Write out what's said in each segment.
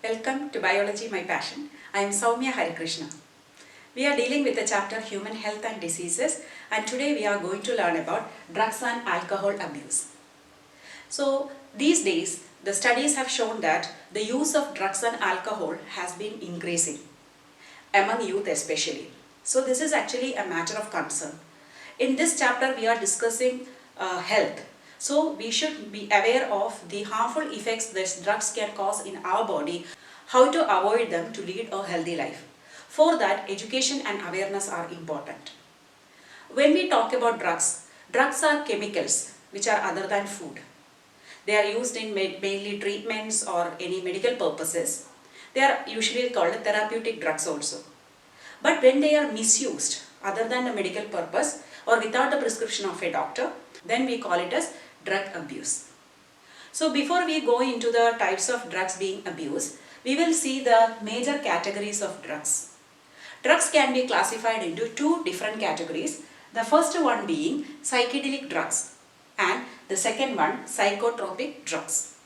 Welcome to Biology My Passion. I am Soumya Harikrishna. We are dealing with the chapter Human Health and Diseases, and today we are going to learn about drugs and alcohol abuse. So these days the studies have shown that the use of drugs and alcohol has been increasing among youth especially. So this is actually a matter of concern. In this chapter we are discussing health. So we should be aware of the harmful effects that drugs can cause in our body, how to avoid them to lead a healthy life. For that, education and awareness are important. When we talk about drugs, drugs are chemicals which are other than food. They are used in mainly treatments or any medical purposes. They are usually called therapeutic drugs also. But when they are misused other than the medical purpose or without the prescription of a doctor, then we call it as drug abuse. So before we go into the types of drugs being abused, we will see the major categories of drugs. Drugs can be classified into two different categories. The first one being psychedelic drugs and the second one psychotropic drugs.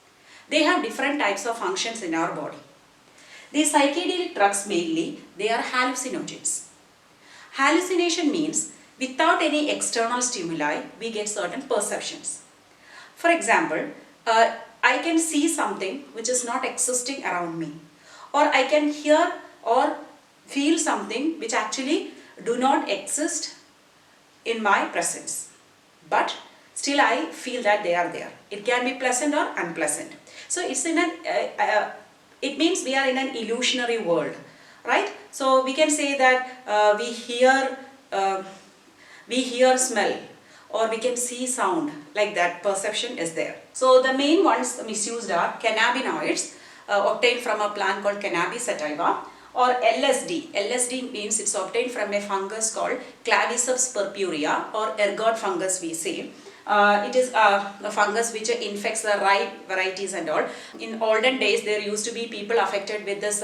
They have different types of functions in our body. The psychedelic drugs mainly, they are hallucinogens. Hallucination means without any external stimuli, we get certain perceptions. For example, I can see something which is not existing around me, or I can hear or feel something which actually do not exist in my presence, but still I feel that they are there. It can be pleasant or unpleasant. So it's in it means we are in an illusionary world, right? So we can say that we hear smell, or we can see sound, like that perception is there. So the main ones misused are cannabinoids obtained from a plant called cannabis sativa, or LSD. LSD means it's obtained from a fungus called Claviceps purpurea or ergot fungus we say. It is a fungus which infects the rye varieties and all. In olden days there used to be people affected with this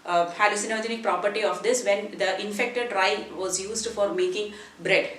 hallucinogenic property of this when the infected rye was used for making bread.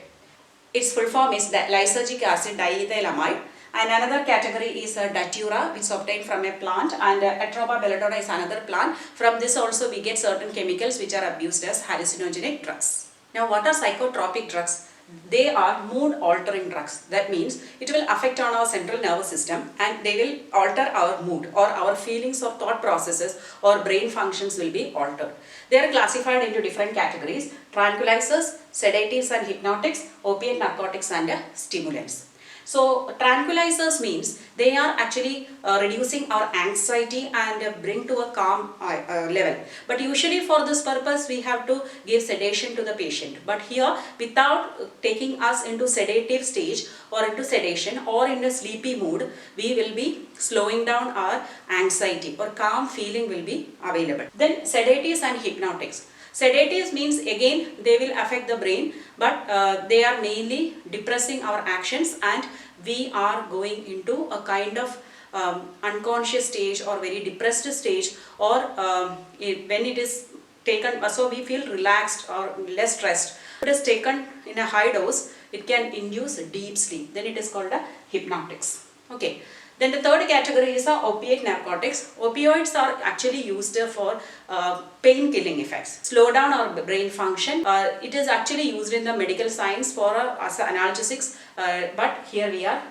Its full form is lysergic acid diethylamide, and another category is datura, which is obtained from a plant, and Atropa belladonna is another plant. From this also we get certain chemicals which are abused as hallucinogenic drugs. Now what are psychotropic drugs? They are mood altering drugs. That means it will affect on our central nervous system and they will alter our mood, or our feelings or thought processes or brain functions will be altered. They are classified into different categories: tranquilizers, sedatives and hypnotics, opiate narcotics and stimulants. So tranquilizers means they are actually reducing our anxiety and bring to a calm level. But usually for this purpose we have to give sedation to the patient. But here, without taking us into sedative stage or into sedation or in a sleepy mood, we will be slowing down our anxiety, or calm feeling will be available. Then sedatives and hypnotics. Sedatives means again they will affect the brain, but they are mainly depressing our actions and we are going into a kind of unconscious stage or very depressed stage, or when it is taken, so we feel relaxed or less stressed. If it is taken in a high dose, it can induce deep sleep. Then it is called a hypnotics. Okay. Then the third category is opiate narcotics. Opioids are actually used for pain-killing effects, slow down our brain function. It is actually used in the medical science for as analgesics, but here we are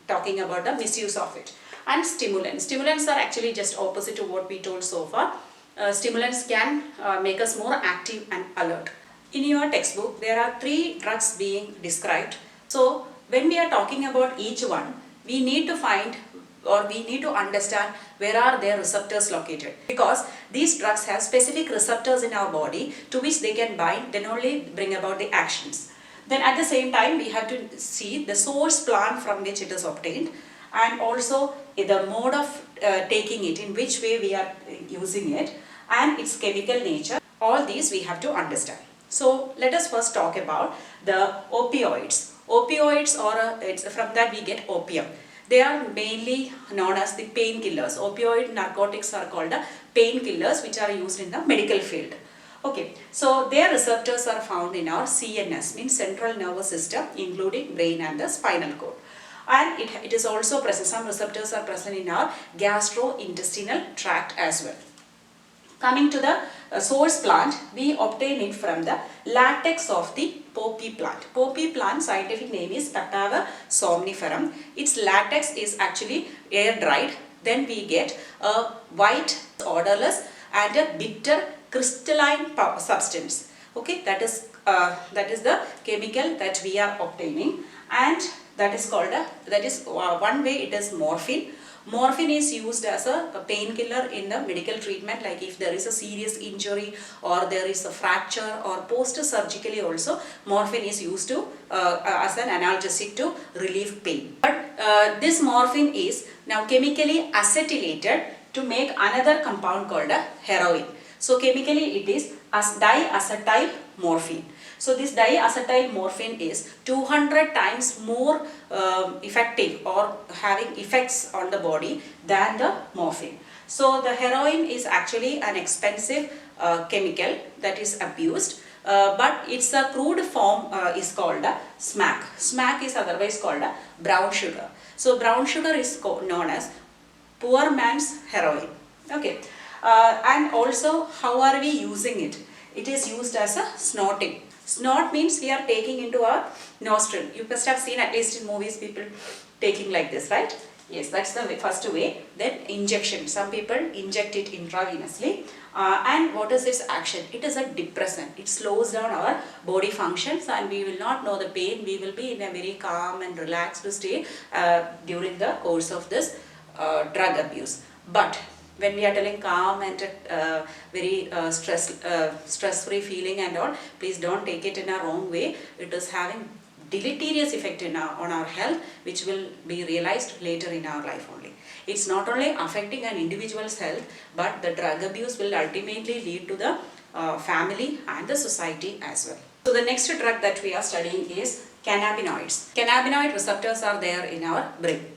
talking about the misuse of it. And stimulants. Stimulants are actually just opposite to what we told so far. Stimulants can make us more active and alert. In your textbook, there are 3 drugs being described. So when we are talking about each one, we need to find, or we need to understand where are their receptors located, because these drugs have specific receptors in our body to which they can bind, then only bring about the actions. Then at the same time we have to see the source plant from which it is obtained, and also the mode of taking it, in which way we are using it, and its chemical nature. All these we have to understand. So let us first talk about the opioids. Opioids, or from that we get opium. They are mainly known as the painkillers. Opioid narcotics are called the painkillers, which are used in the medical field. Okay, so their receptors are found in our CNS, means central nervous system, including brain and the spinal cord. And it is also present, some receptors are present in our gastrointestinal tract as well. Coming to the source plant, we obtain it from the latex of the poppy plant. Poppy plant scientific name is Catava somniferum. Its latex is actually air dried. Then we get a white, odorless and a bitter crystalline substance. Okay, that is the chemical that we are obtaining, and that is called one way it is morphine. Morphine is used as a painkiller in the medical treatment, like if there is a serious injury or there is a fracture, or post-surgically also morphine is used to as an analgesic to relieve pain. But this morphine is now chemically acetylated to make another compound called a heroin. So chemically it is as diacetyl morphine. So this diacetyl morphine is 200 times more effective or having effects on the body than the morphine. So the heroin is actually an expensive chemical that is abused, but its a crude form is called a smack. Smack is otherwise called a brown sugar. So brown sugar is known as poor man's heroin. Okay, and also how are we using it? It is used as a snorting. Snort means we are taking into our nostril. You must have seen at least in movies people taking like this, right? Yes, that's the first way. Then injection. Some people inject it intravenously. And what is its action? It is a depressant. It slows down our body functions and we will not know the pain. We will be in a very calm and relaxed state during the course of this drug abuse. But when we are telling calm and very stress-free feeling and all, please don't take it in a wrong way. It is having deleterious effect on our health, which will be realized later in our life only. It's not only affecting an individual's health, but the drug abuse will ultimately lead to the family and the society as well. So the next drug that we are studying is cannabinoids. Cannabinoid receptors are there in our brain.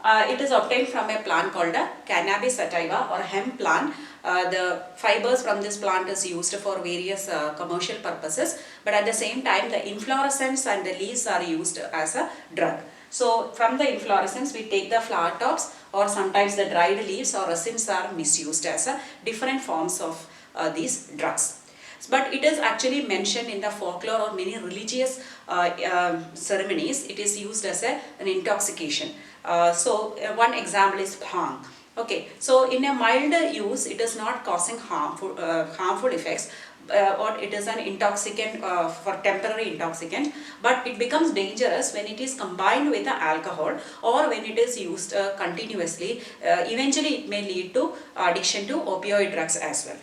It is obtained from a plant called a cannabis sativa or hemp plant. The fibers from this plant is used for various commercial purposes, but at the same time the inflorescence and the leaves are used as a drug. So from the inflorescence we take the flower tops, or sometimes the dried leaves or resins are misused as a different forms of these drugs. But it is actually mentioned in the folklore or many religious ceremonies. It is used as an intoxication. One example is bhang. Okay, so in a mild use, it is not causing harmful effects, or it is an intoxicant for temporary intoxicant, but it becomes dangerous when it is combined with the alcohol or when it is used continuously. Eventually, it may lead to addiction to opioid drugs as well.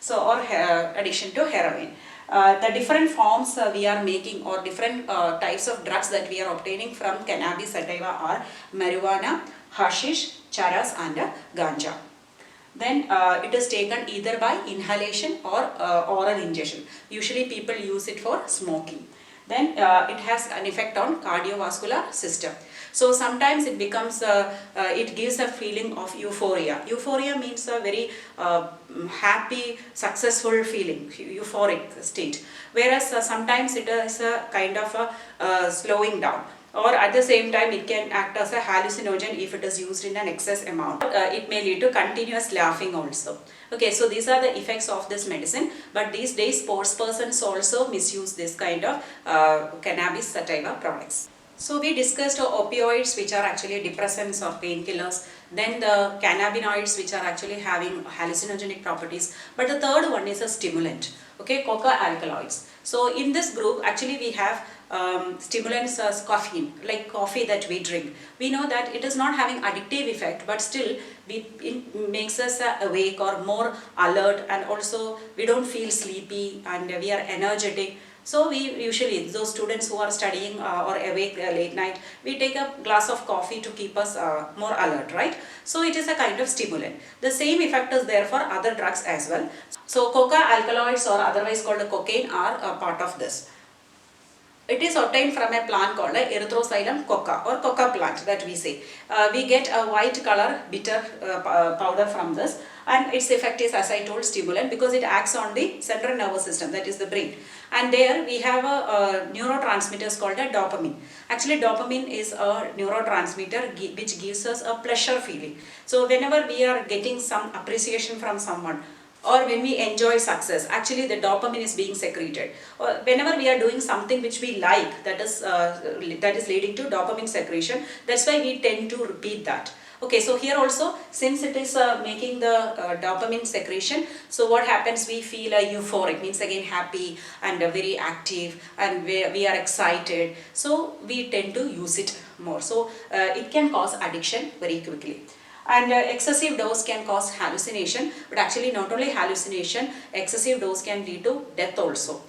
So, or addiction to heroin. The different forms we are making, or different types of drugs that we are obtaining from cannabis sativa are marijuana, hashish, charas and ganja. Then it is taken either by inhalation or oral ingestion. Usually people use it for smoking. Then it has an effect on cardiovascular system. So sometimes it becomes, it gives a feeling of euphoria. Euphoria means a very happy, successful feeling, euphoric state. Whereas sometimes it is a kind of a slowing down. Or at the same time it can act as a hallucinogen if it is used in an excess amount. It may lead to continuous laughing also. Okay, so these are the effects of this medicine, but these days sports persons also misuse this kind of cannabis sativa products. So we discussed opioids, which are actually depressants or painkillers, then the cannabinoids, which are actually having hallucinogenic properties, but the third one is a stimulant, okay, coca alkaloids. So in this group actually we have stimulants as caffeine, like coffee that we drink. We know that it is not having addictive effect, but still it makes us awake or more alert, and also we don't feel sleepy and we are energetic. So we usually, those students who are studying or awake late night, we take a glass of coffee to keep us more alert, right? So it is a kind of stimulant. The same effect is there for other drugs as well. So coca alkaloids, or otherwise called cocaine, are a part of this. It is obtained from a plant called Erythroxylum coca, or coca plant that we say. We get a white color bitter powder from this, and its effect is, as I told, stimulant, because it acts on the central nervous system, that is the brain. And there we have a neurotransmitters called a dopamine. Actually dopamine is a neurotransmitter which gives us a pleasure feeling. So whenever we are getting some appreciation from someone, or when we enjoy success, actually the dopamine is being secreted. Or whenever we are doing something which we like, that is leading to dopamine secretion. That's why we tend to repeat that. Okay, so here also, since it is making the dopamine secretion, so what happens, we feel euphoric, means again happy and very active, and we are excited, so we tend to use it more. So it can cause addiction very quickly. And excessive dose can cause hallucination, but actually not only hallucination, excessive dose can lead to death also.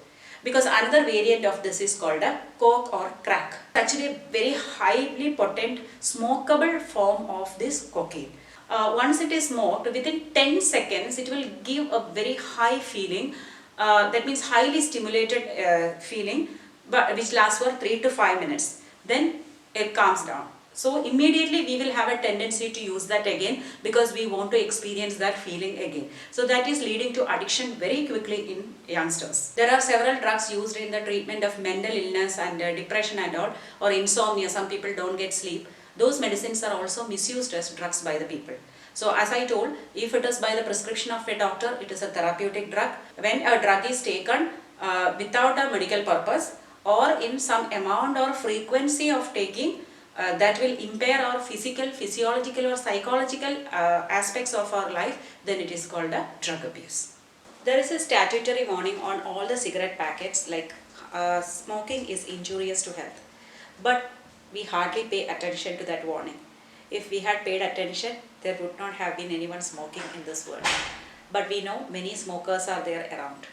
Because another variant of this is called a coke or crack. Actually a very highly potent smokable form of this cocaine. Once it is smoked, within 10 seconds it will give a very high feeling, that means highly stimulated feeling, but which lasts for 3 to 5 minutes. Then it calms down. So immediately we will have a tendency to use that again, because we want to experience that feeling again. So that is leading to addiction very quickly in youngsters. There are several drugs used in the treatment of mental illness and depression and all, or insomnia. Some people don't get sleep. Those medicines are also misused as drugs by the people. So as I told, if it is by the prescription of a doctor, it is a therapeutic drug. When a drug is taken without a medical purpose, or in some amount or frequency of taking, that will impair our physical, physiological or psychological aspects of our life, then it is called a drug abuse. There is a statutory warning on all the cigarette packets, like smoking is injurious to health. But we hardly pay attention to that warning. If we had paid attention, there would not have been anyone smoking in this world. But we know many smokers are there around.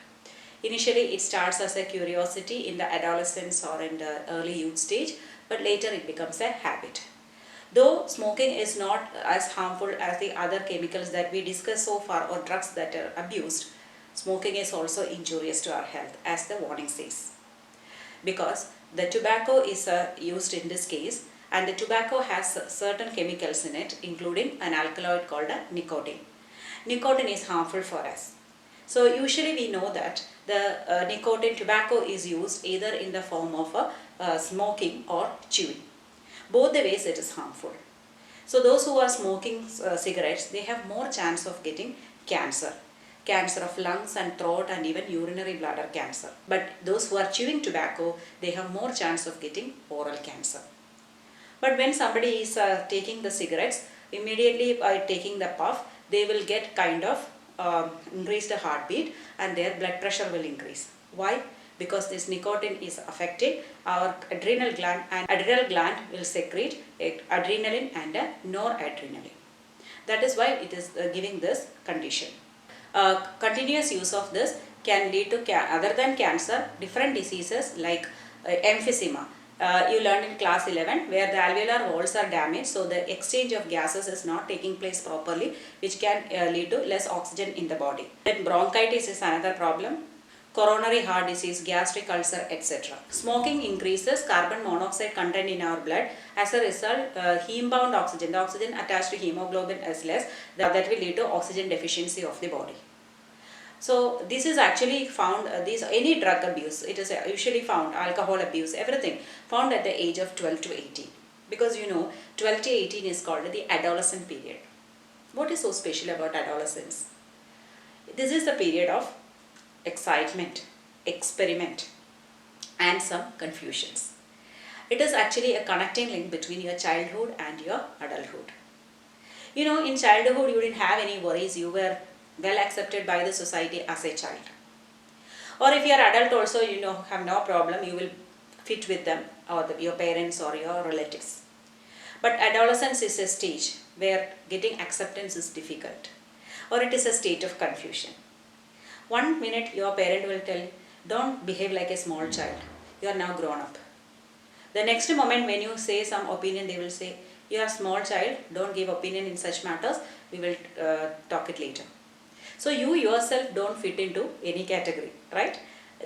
Initially it starts as a curiosity in the adolescence or in the early youth stage, but later it becomes a habit. Though smoking is not as harmful as the other chemicals that we discussed so far, or drugs that are abused, smoking is also injurious to our health, as the warning says. Because the tobacco is used in this case, and the tobacco has certain chemicals in it, including an alkaloid called nicotine. Nicotine is harmful for us. So usually we know that the nicotine tobacco is used either in the form of smoking or chewing. Both the ways it is harmful. So those who are smoking cigarettes, they have more chance of getting cancer. Cancer of lungs and throat, and even urinary bladder cancer. But those who are chewing tobacco, they have more chance of getting oral cancer. But when somebody is taking the cigarettes, immediately by taking the puff, they will get kind of increased heartbeat, and their blood pressure will increase. Why? Because this nicotine is affecting our adrenal gland, and adrenal gland will secrete adrenaline and noradrenaline. That is why it is giving this condition. Continuous use of this can lead to, other than cancer, different diseases like emphysema. You learned in class 11, where the alveolar walls are damaged, so the exchange of gases is not taking place properly, which can lead to less oxygen in the body. Then bronchitis is another problem, coronary heart disease, gastric ulcer, etc. Smoking increases carbon monoxide content in our blood. As a result, heme-bound oxygen, the oxygen attached to hemoglobin is less, that will lead to oxygen deficiency of the body. So this is actually found, any drug abuse, it is usually found, alcohol abuse, everything, found at the age of 12 to 18. Because 12 to 18 is called the adolescent period. What is so special about adolescence? This is the period of excitement, experiment, and some confusions. It is actually a connecting link between your childhood and your adulthood. In childhood you didn't have any worries, you were well accepted by the society as a child. Or if you are adult also, have no problem, you will fit with them, or your parents or your relatives. But adolescence is a stage where getting acceptance is difficult, or it is a state of confusion. One minute your parent will tell, don't behave like a small child, you are now grown up. The next moment when you say some opinion, they will say, you are a small child, don't give opinion in such matters, we will talk it later. So you yourself don't fit into any category, right?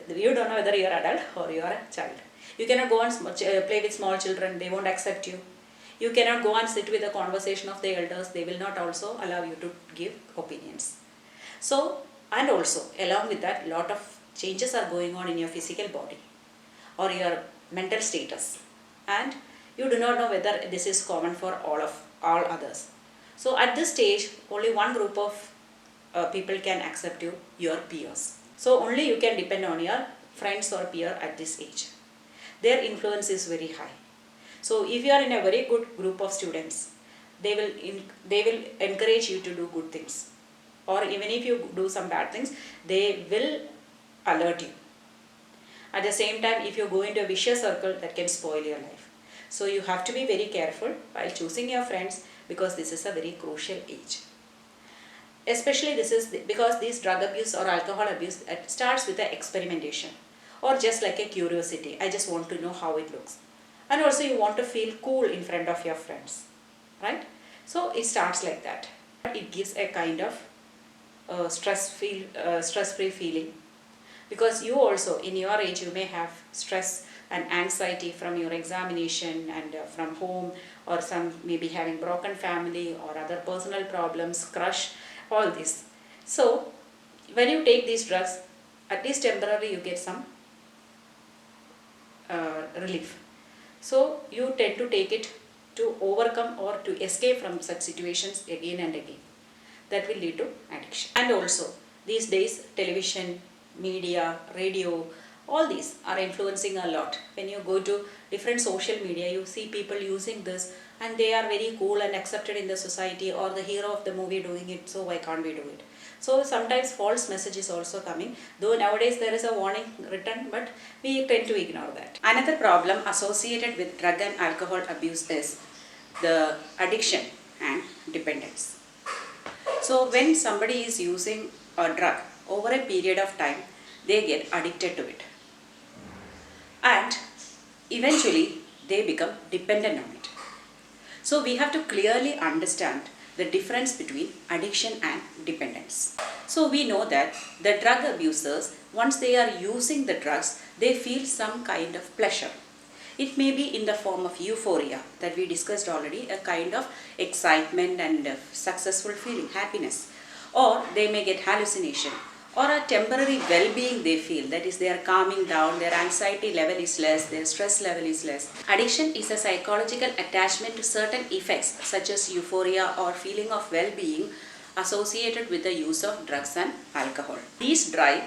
You don't know whether you are adult or you are a child. You cannot go and play with small children, they won't accept you. You cannot go and sit with the conversation of the elders, they will not also allow you to give opinions. So, and also along with that, lot of changes are going on in your physical body or your mental status, and you do not know whether this is common for all others. So at this stage, only one group of people can accept you, your peers. So only you can depend on your friends or peer at this age. Their influence is very high. So if you are in a very good group of students, they will encourage you to do good things. Or even if you do some bad things, they will alert you. At the same time, if you go into a vicious circle, that can spoil your life. So you have to be very careful while choosing your friends, because this is a very crucial age. Especially this is because this drug abuse or alcohol abuse starts with the experimentation or just like a curiosity. I just want to know how it looks. And also you want to feel cool in front of your friends, right? So it starts like that. It gives a kind of stress-free feeling, because you also in your age you may have stress and anxiety from your examination and from home, or some maybe having broken family or other personal problems, crush, all this. So when you take these drugs, at least temporarily you get some relief. So you tend to take it to overcome or to escape from such situations again and again. That will lead to addiction. And also these days television, media, radio, all these are influencing a lot. When you go to different social media, you see people using this and they are very cool and accepted in the society, or the hero of the movie doing it, so why can't we do it? So sometimes false message is also coming, though nowadays there is a warning written, but we tend to ignore that. Another problem associated with drug and alcohol abuse is the addiction and dependence. So when somebody is using a drug over a period of time, they get addicted to it. And eventually they become dependent on it. So we have to clearly understand the difference between addiction and dependence. So we know that the drug abusers, once they are using the drugs, they feel some kind of pleasure. It may be in the form of euphoria that we discussed already, a kind of excitement and successful feeling, happiness. Or they may get hallucination, or a temporary well-being they feel, that is they are calming down, their anxiety level is less, their stress level is less. Addiction is a psychological attachment to certain effects such as euphoria or feeling of well-being associated with the use of drugs and alcohol. These drive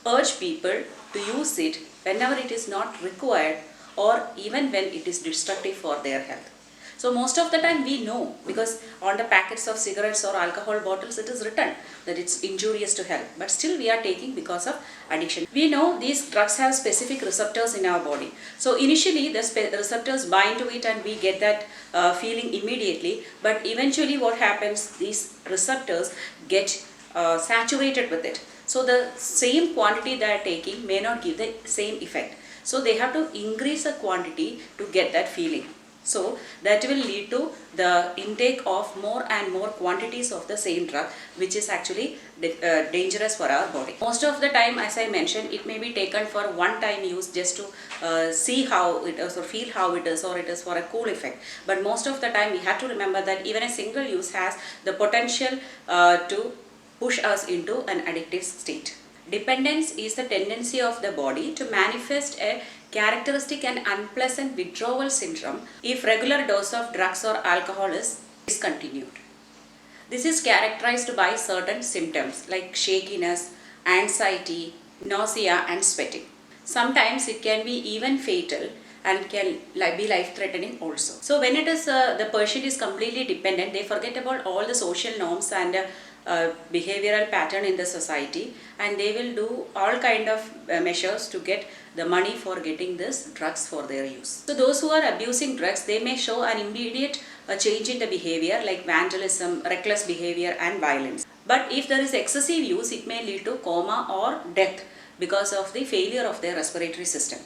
urge people to use it whenever it is not required, or even when it is destructive for their health. So most of the time we know, because on the packets of cigarettes or alcohol bottles it is written that it's injurious to health, but still we are taking because of addiction. We know these drugs have specific receptors in our body. So initially the receptors bind to it and we get that feeling immediately, but eventually what happens, these receptors get saturated with it. So the same quantity they are taking may not give the same effect. So they have to increase the quantity to get that feeling. So that will lead to the intake of more and more quantities of the same drug, which is actually dangerous for our body. Most of the time, as I mentioned, it may be taken for one-time use just to see how it is or feel how it is, or it is for a cool effect. But most of the time we have to remember that even a single use has the potential to push us into an addictive state. Dependence is the tendency of the body to manifest a characteristic and unpleasant withdrawal syndrome if regular dose of drugs or alcohol is discontinued. This is characterized by certain symptoms like shakiness, anxiety, nausea and sweating. Sometimes it can be even fatal and can be life-threatening also. So when it is the patient is completely dependent, they forget about all the social norms and behavioral pattern in the society, and they will do all kind of measures to get the money for getting this drugs for their use. So those who are abusing drugs, they may show an immediate change in the behavior like vandalism, reckless behavior and violence. But if there is excessive use, it may lead to coma or death because of the failure of their respiratory system.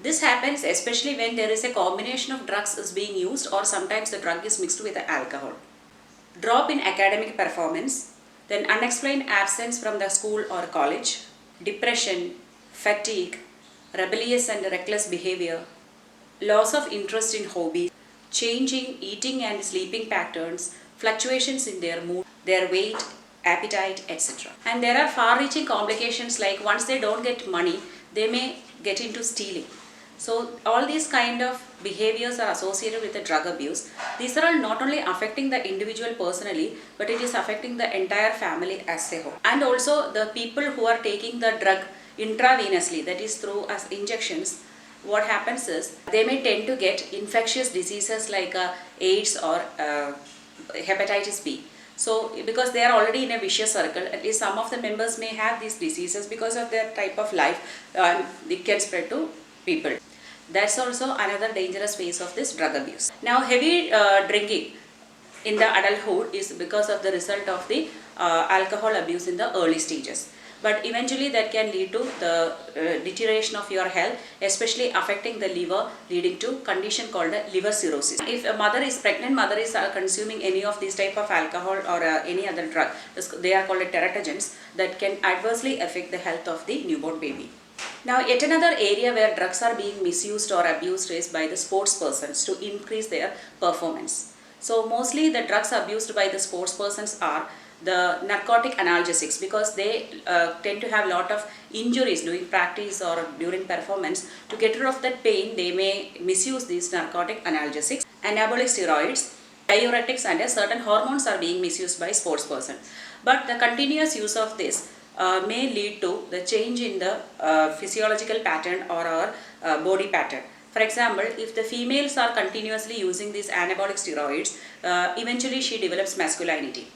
This happens especially when there is a combination of drugs is being used, or sometimes the drug is mixed with the alcohol. Drop in academic performance, then unexplained absence from the school or college, depression, fatigue, rebellious and reckless behavior, loss of interest in hobbies, changing eating and sleeping patterns, fluctuations in their mood, their weight, appetite, etc. And there are far-reaching complications like once they don't get money, they may get into stealing. So all these kind of behaviors are associated with the drug abuse. These are all not only affecting the individual personally, but it is affecting the entire family as a whole. And also the people who are taking the drug intravenously, that is through as injections, what happens is they may tend to get infectious diseases like AIDS or hepatitis B. So because they are already in a vicious circle, at least some of the members may have these diseases because of their type of life, and it can spread to people. That's also another dangerous phase of this drug abuse. Now heavy drinking in the adulthood is because of the result of the alcohol abuse in the early stages. But eventually that can lead to the deterioration of your health, especially affecting the liver, leading to condition called liver cirrhosis. If a mother is pregnant, mother is consuming any of these type of alcohol or any other drug, they are called teratogens, that can adversely affect the health of the newborn baby. Now yet another area where drugs are being misused or abused is by the sports persons to increase their performance. So mostly the drugs abused by the sports persons are the narcotic analgesics, because they tend to have a lot of injuries during practice or during performance. To get rid of that pain, they may misuse these narcotic analgesics. Anabolic steroids, diuretics and certain hormones are being misused by sports person. But the continuous use of this may lead to the change in the physiological pattern or our body pattern. For example, if the females are continuously using these anabolic steroids, eventually she develops masculinity.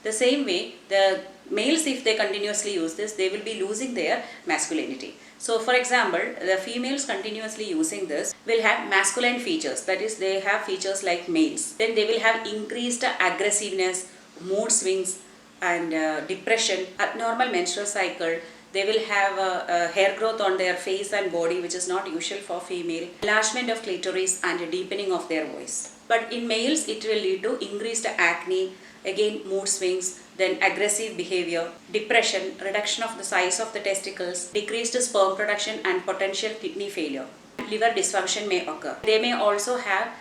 The same way, the males, if they continuously use this, they will be losing their masculinity. So for example, the females continuously using this will have masculine features, that is they have features like males. Then they will have increased aggressiveness, mood swings and depression, abnormal menstrual cycle. They will have hair growth on their face and body, which is not usual for female, enlargement of clitoris and a deepening of their voice. But in males, it will lead to increased acne, again mood swings, then aggressive behavior, depression, reduction of the size of the testicles, decreased sperm production and potential kidney failure. Liver dysfunction may occur. They may also have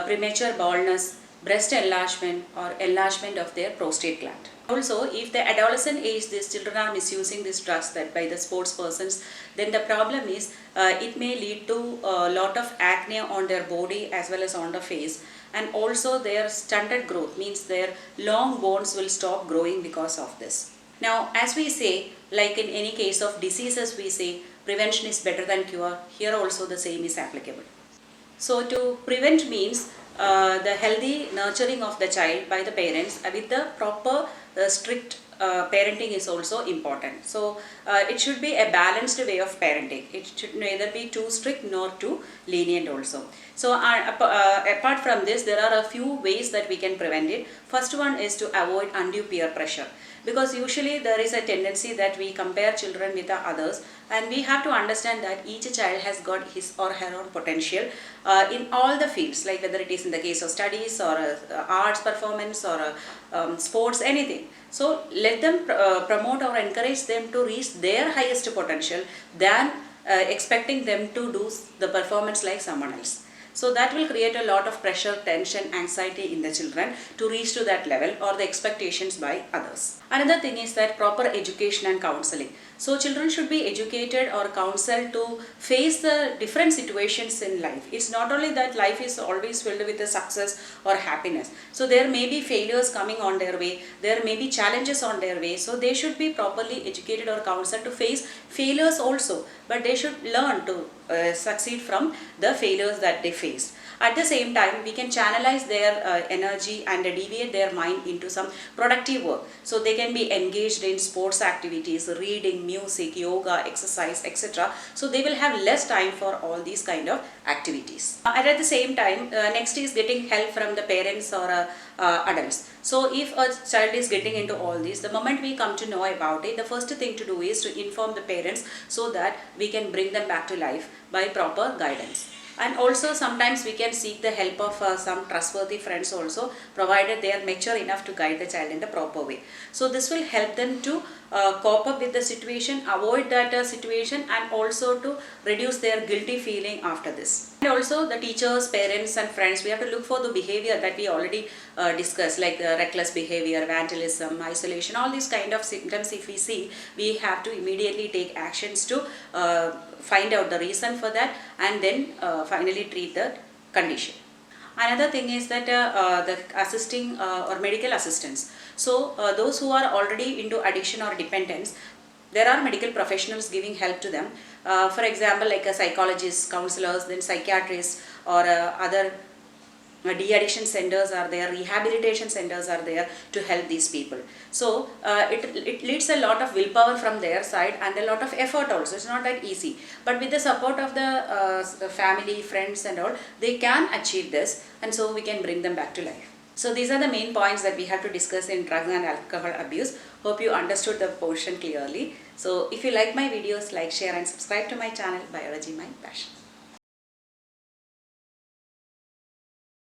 premature baldness, breast enlargement or enlargement of their prostate gland. Also, if the adolescent age these children are misusing these drugs that by the sports persons, then the problem is it may lead to a lot of acne on their body as well as on the face, and also their stunted growth, means their long bones will stop growing because of this. Now as we say, like in any case of diseases, we say prevention is better than cure. Here also the same is applicable. So to prevent means the healthy nurturing of the child by the parents with the proper strict parenting is also important. So it should be a balanced way of parenting. It should neither be too strict nor too lenient also. So apart from this, there are a few ways that we can prevent it. First one is to avoid undue peer pressure, because usually there is a tendency that we compare children with the others, and we have to understand that each child has got his or her own potential in all the fields, like whether it is in the case of studies or arts performance or sports, anything. So let them promote or encourage them to reach their highest potential than expecting them to do the performance like someone else. So that will create a lot of pressure, tension, anxiety in the children to reach to that level or the expectations by others. Another thing is that proper education and counseling. So children should be educated or counseled to face the different situations in life. It's not only that life is always filled with the success or happiness. So there may be failures coming on their way. There may be challenges on their way. So they should be properly educated or counseled to face failures also. But they should learn to succeed from the failures that they faced. At the same time, we can channelize their energy and deviate their mind into some productive work. So they can be engaged in sports activities, reading, music, yoga, exercise, etc. So they will have less time for all these kind of activities. And at the same time, next is getting help from the parents or adults. So if a child is getting into all this, the moment we come to know about it, the first thing to do is to inform the parents so that we can bring them back to life by proper guidance. And also sometimes we can seek the help of some trustworthy friends also, provided they are mature enough to guide the child in the proper way. So this will help them to cope up with the situation, avoid that situation, and also to reduce their guilty feeling after this. And also the teachers, parents and friends, we have to look for the behavior that we already discussed, like reckless behavior, vandalism, isolation, all these kind of symptoms if we see, we have to immediately take actions to find out the reason for that, and then finally treat the condition. Another thing is that the assisting or medical assistance. So those who are already into addiction or dependence, there are medical professionals giving help to them. For example, like psychologists, counselors, then psychiatrists, or other de-addiction centers are there, rehabilitation centers are there to help these people. So it needs a lot of willpower from their side and a lot of effort also. It's not that easy, but with the support of the family, friends and all, they can achieve this, and so we can bring them back to life. So these are the main points that we have to discuss in drugs and alcohol abuse. Hope you understood the portion clearly. So if you like my videos, like, share and subscribe to my channel, Biology My Passion.